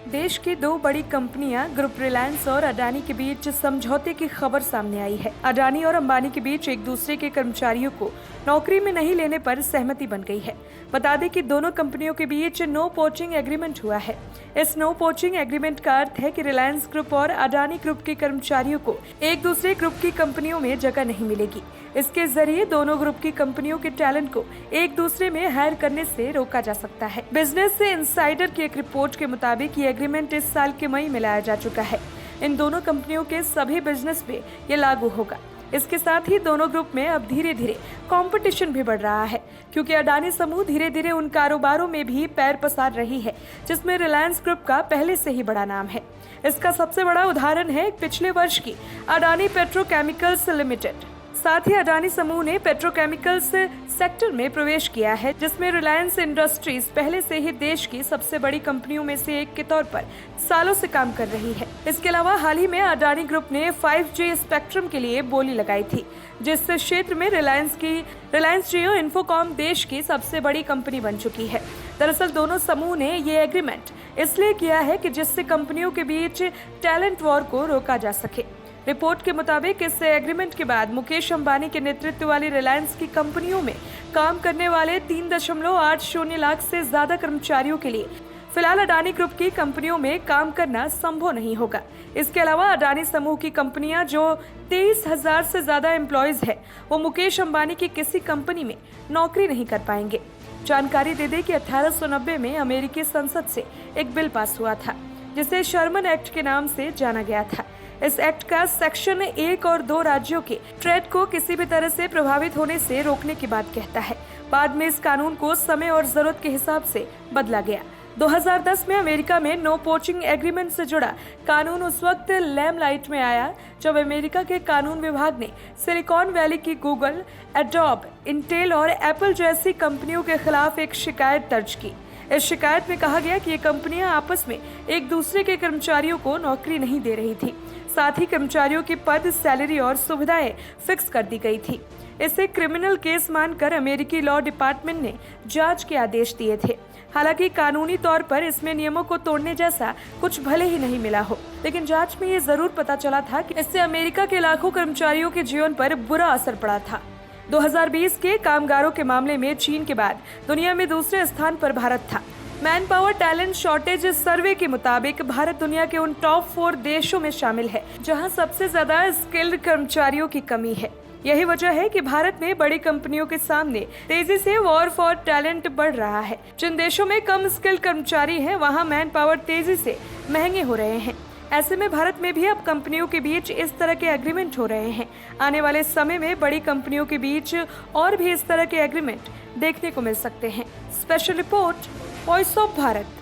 देश की दो बड़ी कंपनियां ग्रुप रिलायंस और अडानी के बीच समझौते की खबर सामने आई है। अडानी और अंबानी के बीच एक दूसरे के कर्मचारियों को नौकरी में नहीं लेने पर सहमति बन गई है। बता दें कि दोनों कंपनियों के बीच नो पोचिंग एग्रीमेंट हुआ है। इस नो पोचिंग एग्रीमेंट का अर्थ है कि रिलायंस ग्रुप और अडानी ग्रुप के कर्मचारियों को एक दूसरे ग्रुप की कंपनियों में जगह नहीं मिलेगी। इसके जरिए दोनों ग्रुप की कंपनियों के टैलेंट को एक दूसरे में हायर करने से रोका जा सकता है। बिजनेस इनसाइडर की एक रिपोर्ट के मुताबिक ये एग्रीमेंट इस साल के मई में लाया जा चुका है। इन दोनों कंपनियों के सभी बिजनेस पे ये लागू होगा। इसके साथ ही दोनों ग्रुप में अब धीरे धीरे कंपटीशन भी बढ़ रहा है, क्योंकि अडानी समूह धीरे धीरे उन कारोबारों में भी पैर पसार रही है जिसमें रिलायंस ग्रुप का पहले से ही बड़ा नाम है। इसका सबसे बड़ा उदाहरण है पिछले वर्ष की अडानी पेट्रोकेमिकल्स लिमिटेड। साथ ही अडानी समूह ने पेट्रोकेमिकल्स सेक्टर में प्रवेश किया है, जिसमें रिलायंस इंडस्ट्रीज पहले से ही देश की सबसे बड़ी कंपनियों में से एक के तौर पर सालों से काम कर रही है। इसके अलावा हाल ही में अडानी ग्रुप ने 5G स्पेक्ट्रम के लिए बोली लगाई थी, जिस क्षेत्र में रिलायंस जियो इन्फोकॉम देश की सबसे बड़ी कंपनी बन चुकी है। दरअसल दोनों समूह ने ये एग्रीमेंट इसलिए किया है कि जिससे कंपनियों के बीच टैलेंट वॉर को रोका जा सके। रिपोर्ट के मुताबिक इस एग्रीमेंट के बाद मुकेश अंबानी के नेतृत्व वाली रिलायंस की कंपनियों में काम करने वाले 3.80 लाख से ज्यादा कर्मचारियों के लिए फिलहाल अडानी ग्रुप की कंपनियों में काम करना संभव नहीं होगा। इसके अलावा अडानी समूह की कंपनियां जो 23,000 से ज्यादा एम्प्लॉयज है, वो मुकेश अंबानी की किसी कंपनी में नौकरी नहीं कर पाएंगे। जानकारी दे दें कि 1890 में अमेरिकी संसद से एक बिल पास हुआ था, जिसे शर्मन एक्ट के नाम से जाना गया था। इस एक्ट का सेक्शन 1 और 2 राज्यों के ट्रेड को किसी भी तरह से प्रभावित होने से रोकने की बात कहता है। बाद में इस कानून को समय और जरूरत के हिसाब से बदला गया। 2010 में अमेरिका में नो पोचिंग एग्रीमेंट से जुड़ा कानून उस वक्त लैमलाइट में आया जब अमेरिका के कानून विभाग ने सिलिकॉन वैली की गूगल, एडोब, इंटेल और एप्पल जैसी कंपनियों के खिलाफ एक शिकायत दर्ज की। इस शिकायत में कहा गया कि ये कंपनियां आपस में एक दूसरे के कर्मचारियों को नौकरी नहीं दे रही थी। साथ ही कर्मचारियों की पद, सैलरी और सुविधाएं फिक्स कर दी गई थी। इसे क्रिमिनल केस मानकर अमेरिकी लॉ डिपार्टमेंट ने जांच के आदेश दिए थे। हालांकि कानूनी तौर पर इसमें नियमों को तोड़ने जैसा कुछ भले ही नहीं मिला हो, लेकिन जांच में ये जरूर पता चला था कि इससे अमेरिका के लाखों कर्मचारियों के जीवन पर बुरा असर पड़ा था। 2020 के कामगारों के मामले में चीन के बाद दुनिया में दूसरे स्थान पर भारत था। मैन पावर टैलेंट शॉर्टेज सर्वे के मुताबिक भारत दुनिया के उन टॉप 4 देशों में शामिल है जहां सबसे ज्यादा स्किल्ड कर्मचारियों की कमी है। यही वजह है कि भारत में बड़ी कंपनियों के सामने तेजी से वॉर फॉर टैलेंट बढ़ रहा है। जिन देशों में कम स्किल्ड कर्मचारी हैं, वहां मैन पावर तेजी से महंगे हो रहे हैं। ऐसे में भारत में भी अब कंपनियों के बीच इस तरह के एग्रीमेंट हो रहे हैं। आने वाले समय में बड़ी कंपनियों के बीच और भी इस तरह के एग्रीमेंट देखने को मिल सकते हैं। Special report, voice of Bharat.